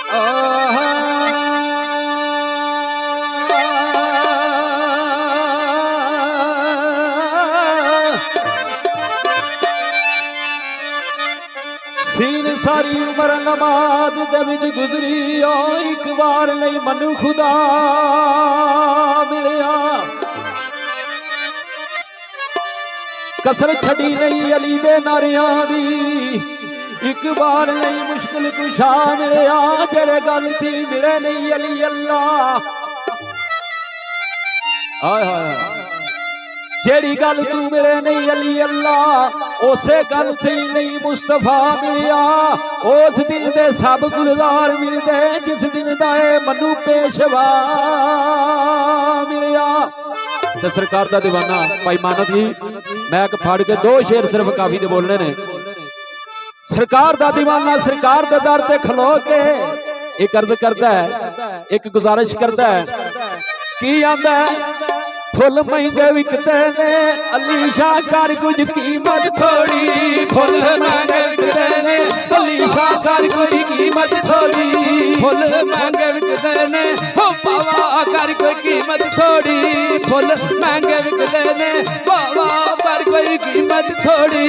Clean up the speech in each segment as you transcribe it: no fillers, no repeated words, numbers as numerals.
Scene सारी उम्र नमाज दे विच गुजरी ओ एक बार नहीं मनु खुदा मिलिया कसर छड़ी नहीं अली दे नारियां दी एक बार नहीं मुश्किल कुशा मिलिया जेड़े गल थी मिले नहीं अली अल्लाह हाय हाय जेड़ी गल तू मिले नहीं अली अल्लाह उसे गल थी नहीं मुस्तफा मिलिया उस दिन दे सब गुलजार मिलदे जिस दिन दा मनु पेशवा मिलिया। ते सरकार दा दीवाना भाई मानत जी मैं एक फड़ के दो शेर सिर्फ काफी दे बोलने ने। सरकार दा दीवाना सरकार दे दर ते खलो के एक अर्ज करदा है एक गुजारिश करदा है की आंदा फुल महंगे विकते ने अली शाह कर कुछ कीमत थोड़ी फुल महंगे विकते ने अली शाह कर कुछ कीमत थोड़ी फुल महंगे विकते ने हो पावा कर कोई कीमत थोड़ी फुल महंगे विकते ने पावा कर कोई कीमत थोड़ी।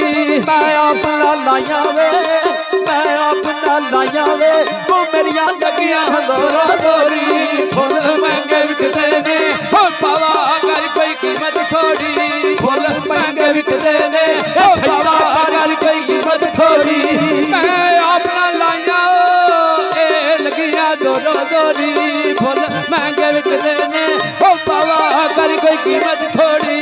मैं अपना लाया वे मैं अपना लाया वे वो मेरिया लगियां हज़ारों थोड़ी फुल महंगे विकते ने हो पावा कर कोई कीमत थोड़ी फुल महंगे विकते ने हो पावा कर कोई कीमत थोड़ी। मैं अपना लाया ए लगिया दोरो दोरी फुल महंगे विकते ने हो पावा कर कोई कीमत थोड़ी।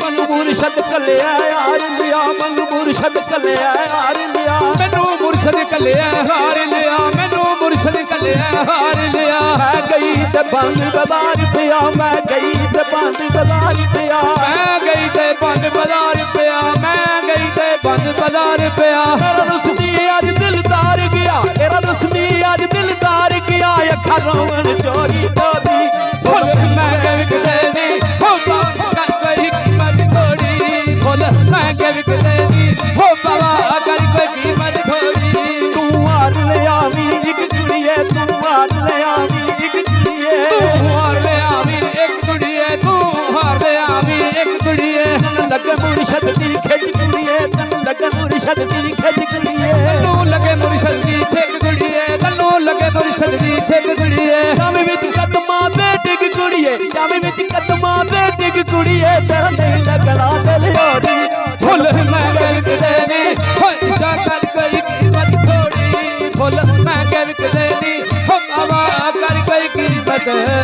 मनु मुर्शद कलिया यार लिया मनु मुर्शद कलिया यार लिया मैनू मुर्शद कलिया हार लिया मैनू मुर्शद कलिया हार लिया। मैं गई ते बंद बाजार पिया मैं गई ते बंद बाजार पिया मैं गई ते बंद बाजार पिया मैं गई ते बंद बाजार पिया। मेरा रुसनी अज दिलदार गया मेरा रुसनी अज दिलदार गया अखा रोवन चोरी चोरी फुल महंगे विकते ने हो पावा कर कोई कीमत थोड़ी फुल महंगे विकते ने हो पावा कर कोई कीमत थोड़ी। तू हार ले आवी एक कुड़िए तू हार ले आवी एक कुड़िए तू हार ले आवी एक कुड़िए तू हार ले आवी एक कुड़िए लगे मुर्शद दी खेज कुड़िए तन लगे मुर्शद दी खेज कुड़िए तन्नू लगे मुर्शद दी छेक कुड़िए तन्नू लगे मुर्शद दी छेक कुड़िए। जामे विच कदमां दे डिग कुड़िए जामे विच कदमां दे डिग कुड़िए तेरा नहीं लगना दिल होरी फुल महंगे विकते ने हो जा कर कोई कीमत थोड़ी फुल महंगे विकते ने हो पावा कर कोई कीमत थोड़ी।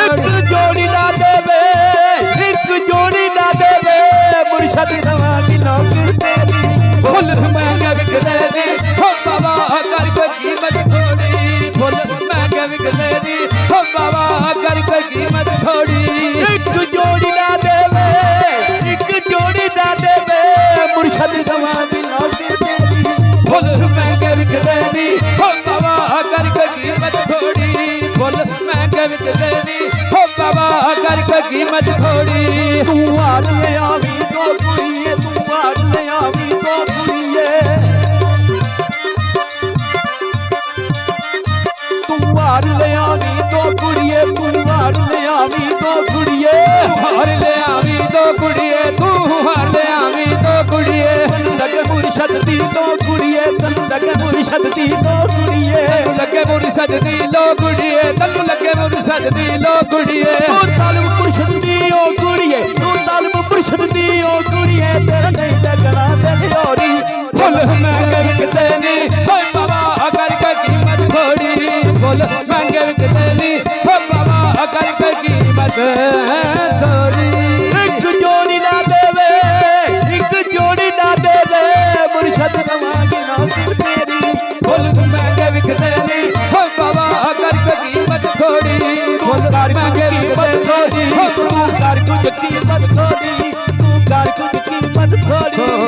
एक जोड़ी ना देवे एक जोड़ी ना देवे मुर्शद रवा की नौकरी तेरी फुल महंगे विकते ने हो पावा कर कोई कीमत थोड़ी फुल महंगे विकते ने हो पावा कर कोई कीमत थोड़ी। एक जोड़ी ना देवे एक जोड़ी ना देवे मुर्शद रवा की नौकरी तेरी फुल महंगे विकते ने हो पावा कर कोई कीमत थोड़ी फुल महंगे विकते ने हो पावा कर कोई कीमत थोड़ी। तू हार ले आवी दो कुड़िए तू हार ले आवी दो कुड़िए तू हार ले आवी दो कुड़िए तू हार ले आवी दो कुड़िए हार ले आवी दो कुड़िए तू हार ले आवी दो कुड़िए तन लगे मुर्शद दी दो कुड़िए तन लगे मुर्शद दी दो कुड़िए लगे मुर्शद दी लो कुड़िए तन्नू लगे मुर्शद दी लो कुड़िए तू तालब मुर्शद दी ओ कुड़िए तू तालब मुर्शद दी ओ कुड़िए तेरा नहीं लगना दिल होरी फुल महंगे विकते ने हो पावा कर कोई कीमत थोड़ी फुल महंगे विकते ने हो पावा कर कोई कीमत थोड़ी। एक जोड़ी ना देवे एक जोड़ी ना देवे मुर्शद रवा की नौकरी तेरी फुल महंगे विकते ने हो पावा कर कोई कीमत थोड़ी फुल महंगे विकते ने हो तू कर कुछ कीमत थोड़ी तू कर कुछ कीमत थोड़ी